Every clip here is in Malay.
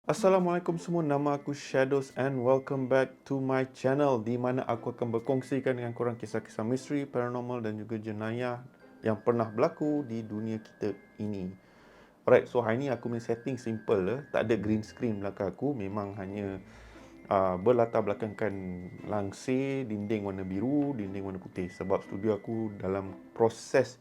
Assalamualaikum semua, nama aku Shadows and welcome back to my channel di mana aku akan berkongsikan dengan korang kisah-kisah misteri, paranormal dan juga jenayah yang pernah berlaku di dunia kita ini. Alright, so hari ni aku punya setting simple lah. Tak ada green screen belakang aku, memang hanya berlatar belakangkan langsir, dinding warna biru, dinding warna putih. Sebab studio aku dalam proses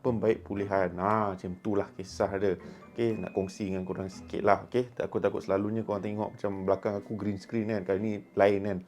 pembaik pulihan. Macam tu lah kisah dia. Okay, nak kongsi dengan korang sikit lah. Okay, aku takut selalunya korang tengok macam belakang aku green screen kan. Kali ni lain kan.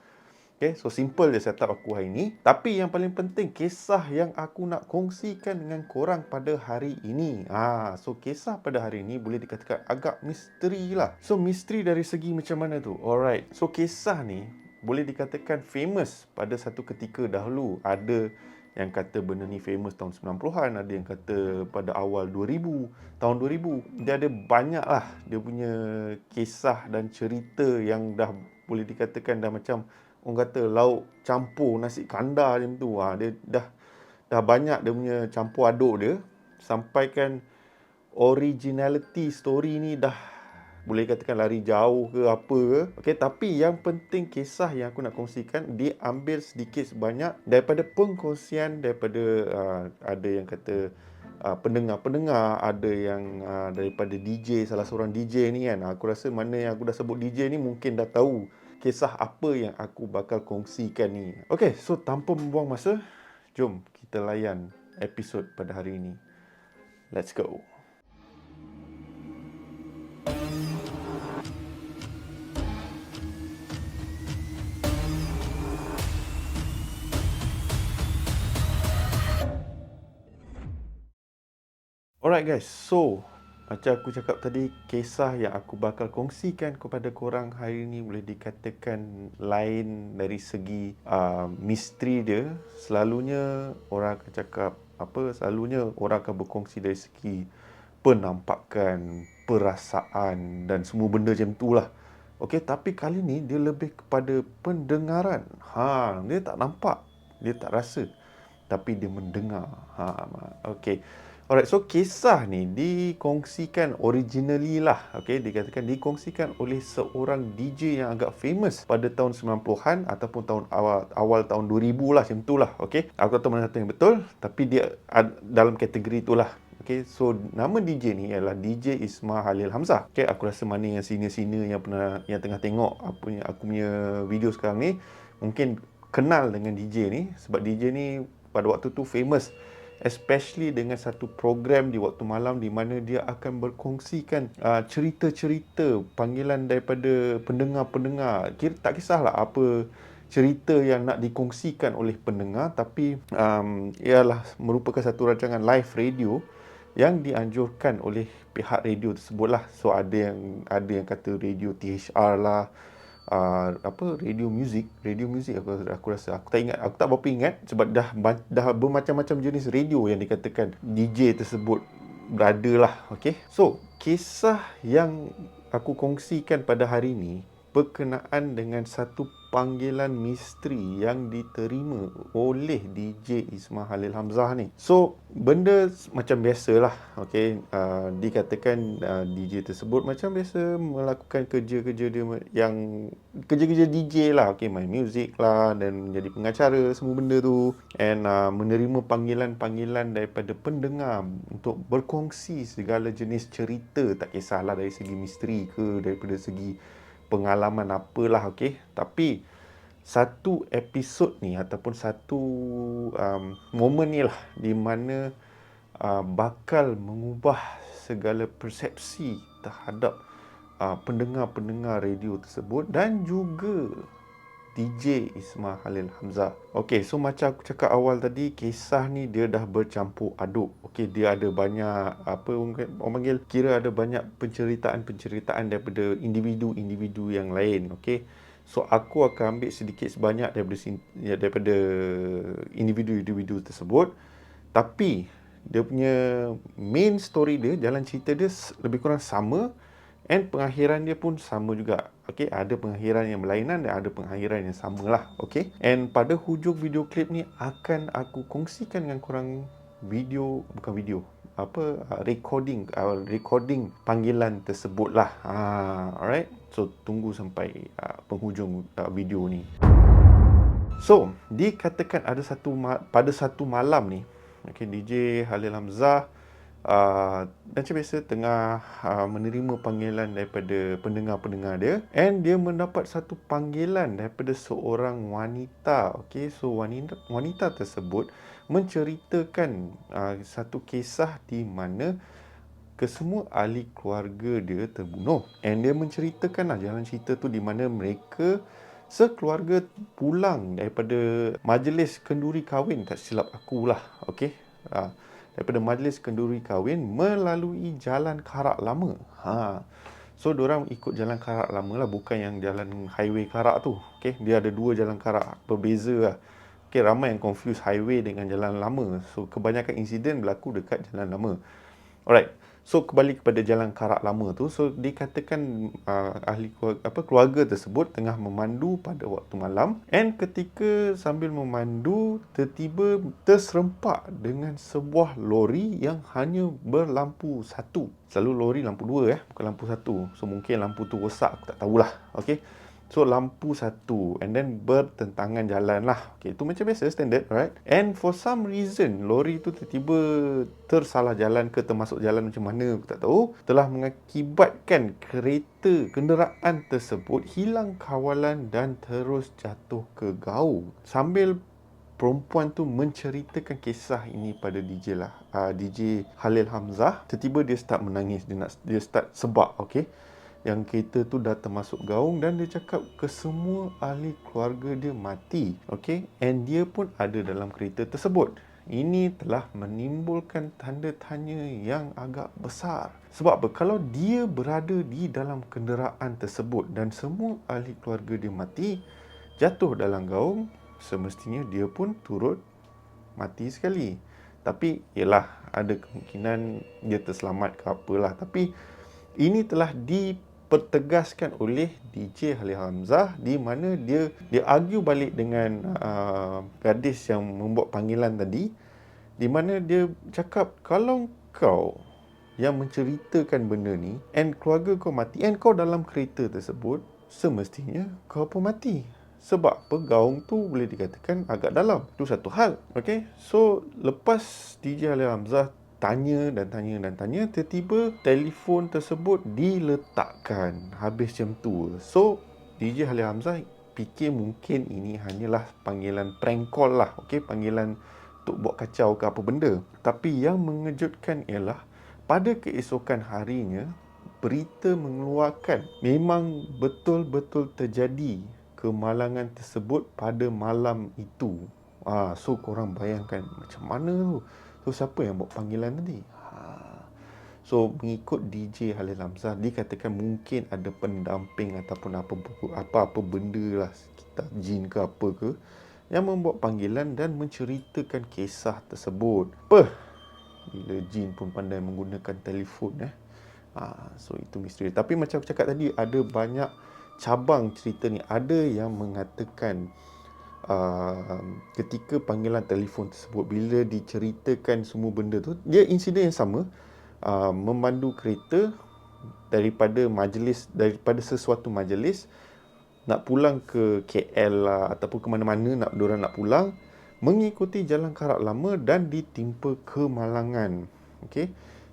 Okay, so simple je setup aku hari ni. Tapi yang paling penting, kisah yang aku nak kongsikan dengan korang pada hari ini. So kisah pada hari ini boleh dikatakan agak misteri lah. So misteri dari segi macam mana tu? Alright, so kisah ni boleh dikatakan famous pada satu ketika dahulu. Ada yang kata benda ni famous tahun 90-an, ada yang kata pada awal 2000, tahun 2000. Dia ada banyak lah dia punya kisah dan cerita yang dah boleh dikatakan dah macam orang kata lauk campur nasi kandar macam tu. Dia dah banyak dia punya campur aduk dia, sampaikan originality story ni dah boleh katakan lari jauh ke apa ke. Okey, tapi yang penting kisah yang aku nak kongsikan diambil sedikit sebanyak daripada pengkongsian daripada ada yang kata pendengar-pendengar, ada yang daripada DJ, salah seorang DJ ni kan. Aku rasa mana yang aku dah sebut DJ ni mungkin dah tahu kisah apa yang aku bakal kongsikan ni. Okey, so tanpa membuang masa, jom kita layan episod pada hari ini. Let's go. Alright guys, so macam aku cakap tadi, kisah yang aku bakal kongsikan kepada korang hari ni boleh dikatakan lain dari segi misteri dia. Selalunya orang akan cakap selalunya orang akan berkongsi dari segi penampakan, perasaan dan semua benda macam tu lah. Okey, tapi kali ni dia lebih kepada pendengaran. Dia tak nampak, dia tak rasa, tapi dia mendengar. Okey. Alright, so kisah ni dikongsikan originally lah. Okey, dikatakan dikongsikan oleh seorang DJ yang agak famous pada tahun 90-an ataupun tahun awal tahun 2000 lah, macam tu lah. Okey, aku tak tahu mana satu yang betul, tapi dia dalam kategori itulah. Okey, so nama DJ ni ialah DJ Isma Halil Hamzah. Okey, aku rasa mana yang senior-senior yang tengah tengok aku punya video sekarang ni mungkin kenal dengan DJ ni, sebab DJ ni pada waktu tu famous, especially dengan satu program di waktu malam di mana dia akan berkongsikan cerita-cerita panggilan daripada pendengar-pendengar. Tak kisahlah apa cerita yang nak dikongsikan oleh pendengar, tapi ialah merupakan satu rancangan live radio yang dianjurkan oleh pihak radio tersebut lah. So ada yang kata radio THR lah, radio music aku rasa, aku tak ingat, aku tak berapa ingat sebab dah bermacam-macam jenis radio yang dikatakan DJ tersebut berada lah. Okey, so kisah yang aku kongsikan pada hari ini berkenaan dengan satu panggilan misteri yang diterima oleh DJ Isma Halil Hamzah ni. So benda macam biasalah. Okey, dikatakan DJ tersebut macam biasa melakukan kerja-kerja dia yang kerja-kerja DJ lah. Okey, main muzik lah dan menjadi pengacara, semua benda tu, and menerima panggilan-panggilan daripada pendengar untuk berkongsi segala jenis cerita, tak kisahlah dari segi misteri ke daripada segi pengalaman apalah. Okey, tapi satu episod ni ataupun satu momen ni lah di mana bakal mengubah segala persepsi terhadap pendengar-pendengar radio tersebut dan juga DJ Isma Halil Hamzah. Okey, so macam aku cakap awal tadi, kisah ni dia dah bercampur aduk. Okey, dia ada banyak orang panggil, kira ada banyak penceritaan-penceritaan daripada individu-individu yang lain. Okey, so aku akan ambil sedikit sebanyak daripada individu-individu tersebut, tapi dia punya main story dia, jalan cerita dia lebih kurang sama, and pengakhiran dia pun sama juga. Okey, ada pengakhiran yang berlainan dan ada pengakhiran yang samalah. Okey, and pada hujung video klip ni akan aku kongsikan dengan korang recording panggilan tersebut lah. Alright. So tunggu sampai penghujung video ni. So dikatakan pada satu malam ni, DJ Halil Hamzah macam biasa tengah menerima panggilan daripada pendengar-pendengar dia, and dia mendapat satu panggilan daripada seorang wanita. So wanita tersebut menceritakan satu kisah di mana kesemua ahli keluarga dia terbunuh, and dia menceritakan jalan cerita tu di mana mereka sekeluarga pulang daripada majlis kenduri kahwin, tak silap aku lah. Daripada majlis kenduri kahwin melalui jalan Karak Lama. So diorang ikut jalan Karak Lama lah, bukan yang jalan highway Karak tu. Dia ada dua jalan Karak, berbeza lah. Ramai yang confuse highway dengan jalan lama. So kebanyakan insiden berlaku dekat jalan lama. Alright. So kembali kepada jalan Karak Lama tu. So dikatakan keluarga tersebut tengah memandu pada waktu malam, and ketika sambil memandu tiba-tiba terserempak dengan sebuah lori yang hanya berlampu satu. Selalu lori lampu dua bukan lampu satu. So mungkin lampu tu rosak, aku tak tahulah. So lampu satu, and then bertentangan jalan lah. Itu macam biasa, standard, right? And for some reason lori tu tiba-tiba tersalah jalan ke termasuk jalan macam mana aku tak tahu, telah mengakibatkan kenderaan tersebut hilang kawalan dan terus jatuh ke gaung. Sambil perempuan tu menceritakan kisah ini pada DJ Halil Hamzah, tiba-tiba dia start menangis, dia start sebab yang kereta tu dah termasuk gaung, dan dia cakap kesemua ahli keluarga dia mati. And dia pun ada dalam kereta tersebut. Ini telah menimbulkan tanda tanya yang agak besar. Sebab apa? Kalau dia berada di dalam kenderaan tersebut dan semua ahli keluarga dia mati, jatuh dalam gaung, semestinya dia pun turut mati sekali. Tapi yelah, ada kemungkinan dia terselamat ke apalah. Tapi ini telah dipertegaskan oleh DJ Halil Hamzah, di mana dia argue balik dengan gadis yang membuat panggilan tadi, di mana dia cakap kalau kau yang menceritakan benda ni and keluarga kau mati and kau dalam kereta tersebut, semestinya kau pun mati. Sebab apa? Gaung tu boleh dikatakan agak dalam. Itu satu hal. So lepas DJ Halil Hamzah tanya, tiba-tiba telefon tersebut diletakkan habis jam tu. So DJ Halil Hamzah fikir mungkin ini hanyalah panggilan prank call lah. Panggilan untuk buat kacau ke apa benda. Tapi yang mengejutkan ialah pada keesokan harinya berita mengeluarkan memang betul-betul terjadi kemalangan tersebut pada malam itu. So korang bayangkan macam mana tu. So siapa yang buat panggilan tadi? So mengikut DJ Halil Hamzah, dikatakan mungkin ada pendamping ataupun apa-apa benda lah, sekitar jin ke apa ke, yang membuat panggilan dan menceritakan kisah tersebut. Bila jin pun pandai menggunakan telefon. So itu misteri. Tapi macam aku cakap tadi, ada banyak cabang cerita ni. Ada yang mengatakan ketika panggilan telefon tersebut, bila diceritakan semua benda tu, dia insiden yang sama, memandu kereta daripada sesuatu majlis nak pulang ke KL lah, ataupun ke mana-mana diorang nak pulang, mengikuti jalan Karak Lama dan ditimpa kemalangan.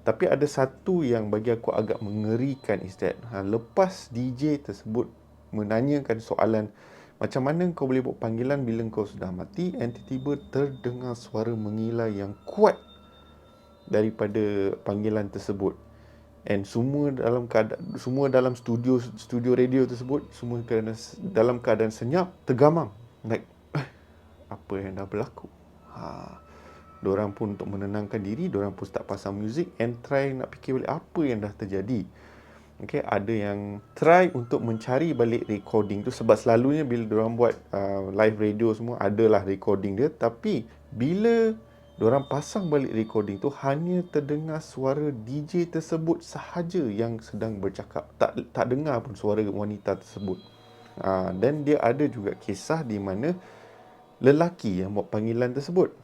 Tapi ada satu yang bagi aku agak mengerikan is that lepas DJ tersebut menanyakan soalan, macam mana kau boleh buat panggilan bila kau sudah mati, and tiba-tiba terdengar suara mengilai yang kuat daripada panggilan tersebut. And semua dalam studio radio tersebut, semua dalam keadaan senyap, tergamam. Like, apa yang dah berlaku? Diorang pun untuk menenangkan diri, diorang pun start pasang muzik and try nak fikir balik apa yang dah terjadi. Ada yang try untuk mencari balik recording tu, sebab selalunya bila diorang buat live radio semua, adalah recording dia. Tapi bila diorang pasang balik recording tu, hanya terdengar suara DJ tersebut sahaja yang sedang bercakap. Tak dengar pun suara wanita tersebut. Dan dia ada juga kisah di mana lelaki yang buat panggilan tersebut.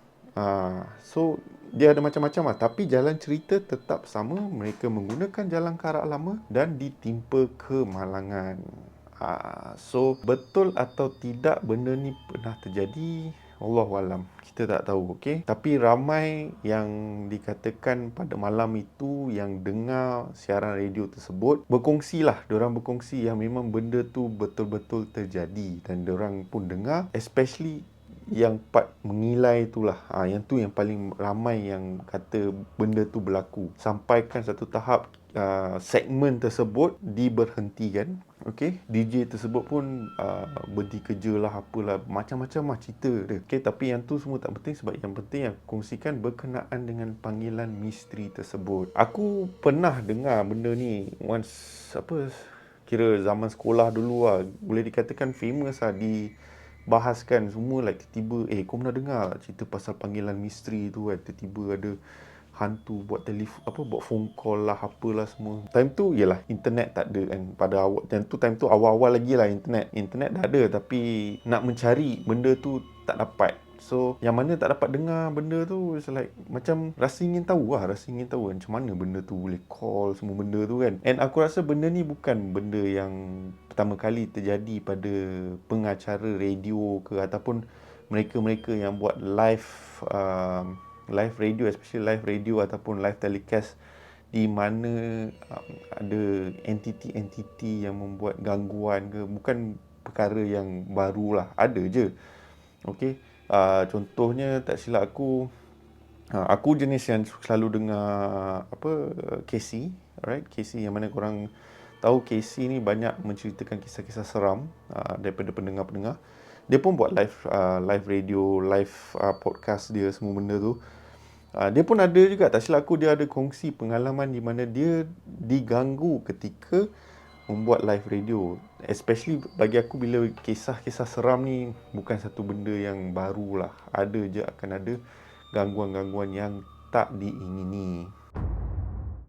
So dia ada macam-macam lah. Tapi jalan cerita tetap sama. Mereka menggunakan jalan karak lama dan ditimpa kemalangan. So, betul atau tidak benda ni pernah terjadi? Allahualam, kita tak tahu, okey. Tapi ramai yang dikatakan pada malam itu yang dengar siaran radio tersebut berkongsilah, diorang berkongsi yang memang benda tu betul-betul terjadi dan diorang pun dengar, especially yang part mengilai itulah. Yang tu yang paling ramai yang kata benda tu berlaku. Sampaikan satu tahap segmen tersebut diberhentikan. Okey, DJ tersebut pun berhenti kerja lah, apalah, macam-macam lah cerita dia. Okey, tapi yang tu semua tak penting sebab yang penting yang kongsikan berkenaan dengan panggilan misteri tersebut. Aku pernah dengar benda ni once, kira zaman sekolah dulu lah. Boleh dikatakan famous lah, dibahaskan semua like tiba-tiba, kau pernah dengar cerita pasal panggilan misteri tu kan, tiba-tiba ada hantu buat telefon, buat phone call lah, apalah semua. Time tu yalah internet tak ada kan. Pada awal time tu awal-awal lagi lah internet dah ada, tapi nak mencari benda tu tak dapat. So yang mana tak dapat dengar benda tu, it's like macam rasa ingin tahu macam mana benda tu boleh call semua benda tu kan. And aku rasa benda ni bukan benda yang pertama kali terjadi pada pengacara radio ke ataupun mereka-mereka yang buat live radio, especially live radio ataupun live telecast di mana ada entiti-entiti yang membuat gangguan ke. Bukan perkara yang barulah, ada je. Okey, contohnya tak silap aku jenis yang selalu dengar Casey, alright, Casey yang mana korang tahu Casey ni banyak menceritakan kisah-kisah seram daripada pendengar-pendengar. Dia pun buat live radio, live podcast dia, semua benda tu. Dia pun ada juga, tak silap aku, dia ada kongsi pengalaman di mana dia diganggu ketika membuat live radio. Especially bagi aku, bila kisah-kisah seram ni bukan satu benda yang baru lah. Ada je akan ada gangguan-gangguan yang tak diingini.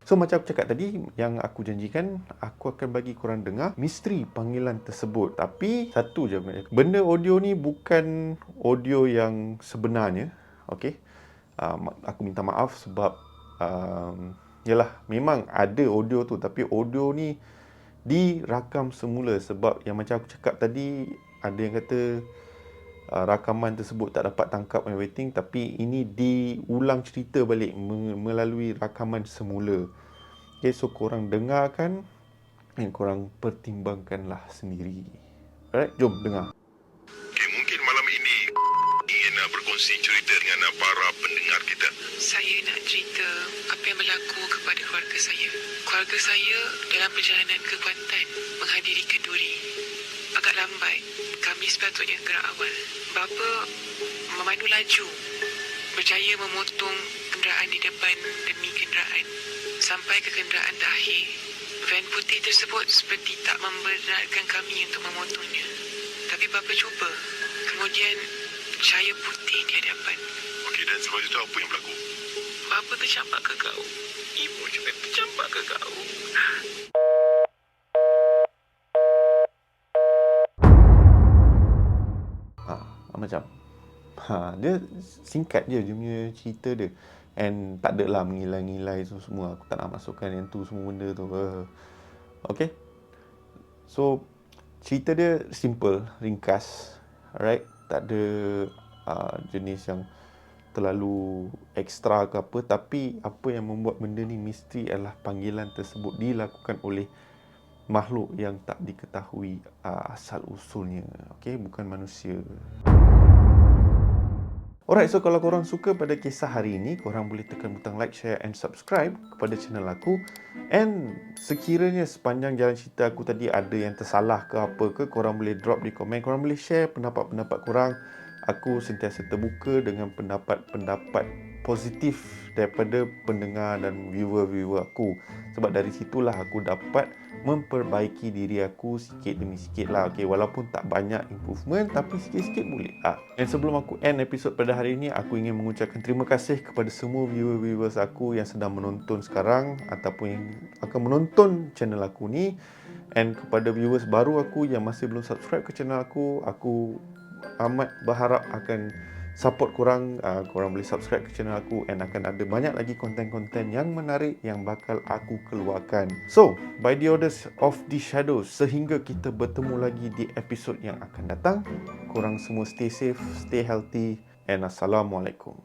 So macam aku cakap tadi, yang aku janjikan, aku akan bagi korang dengar misteri panggilan tersebut. Tapi satu je, benda audio ni bukan audio yang sebenarnya. Okay, aku minta maaf sebab yalah, memang ada audio tu, tapi audio ni dirakam semula. Sebab yang macam aku cakap tadi, ada yang kata rakaman tersebut tak dapat tangkap and everything, tapi ini diulang cerita balik melalui rakaman semula. Okay, so korang dengarkan dan korang pertimbangkanlah sendiri. Alright, jom dengar. Okay, mungkin malam ini ingin berkongsi cerita dengan para pendengar kita. Saya nak cerita apa yang berlaku kepada keluarga saya. Keluarga saya dalam perjalanan ke Kuantan menghadiri kenduri. Agak lambat, kami sepatutnya gerak awal. Bapa memandu laju, berjaya memotong kenderaan di depan demi kenderaan. Sampai ke kenderaan terakhir, van putih tersebut seperti tak membenarkan kami untuk memotongnya. Tapi bapa cuba. Kemudian cahaya putih di hadapan. Okey, dan sebab itu apa yang berlaku? Bapa tercampak ke kau? Ibu juga tercampak ke kau? Macam dia singkat je dia punya cerita dia, and tak adalah mengilai-ngilai semua. Aku tak nak masukkan yang tu semua benda tu. Okay, so cerita dia simple, ringkas, alright. Tak ada jenis yang terlalu ekstra ke apa. Tapi apa yang membuat benda ni misteri adalah panggilan tersebut dilakukan oleh makhluk yang tak diketahui asal usulnya. Okay, bukan manusia. Alright, so kalau korang suka pada kisah hari ini, korang boleh tekan butang like, share and subscribe kepada channel aku. And sekiranya sepanjang jalan cerita aku tadi ada yang tersalah ke apa ke, korang boleh drop di komen. Korang boleh share pendapat-pendapat korang. Aku sentiasa terbuka dengan pendapat-pendapat positif daripada pendengar dan viewer-viewer aku. Sebab dari situlah aku dapat memperbaiki diri aku sikit demi sikit lah. Okay, walaupun tak banyak improvement, tapi sikit-sikit boleh lah. Dan sebelum aku end episod pada hari ini, aku ingin mengucapkan terima kasih kepada semua viewer-viewers aku yang sedang menonton sekarang ataupun yang akan menonton channel aku ni. And kepada viewers baru aku yang masih belum subscribe ke channel aku amat berharap akan support korang. Korang boleh subscribe ke channel aku, and akan ada banyak lagi konten-konten yang menarik yang bakal aku keluarkan. So, by the orders of the shadows, sehingga kita bertemu lagi di episod yang akan datang, korang semua stay safe, stay healthy, and Assalamualaikum.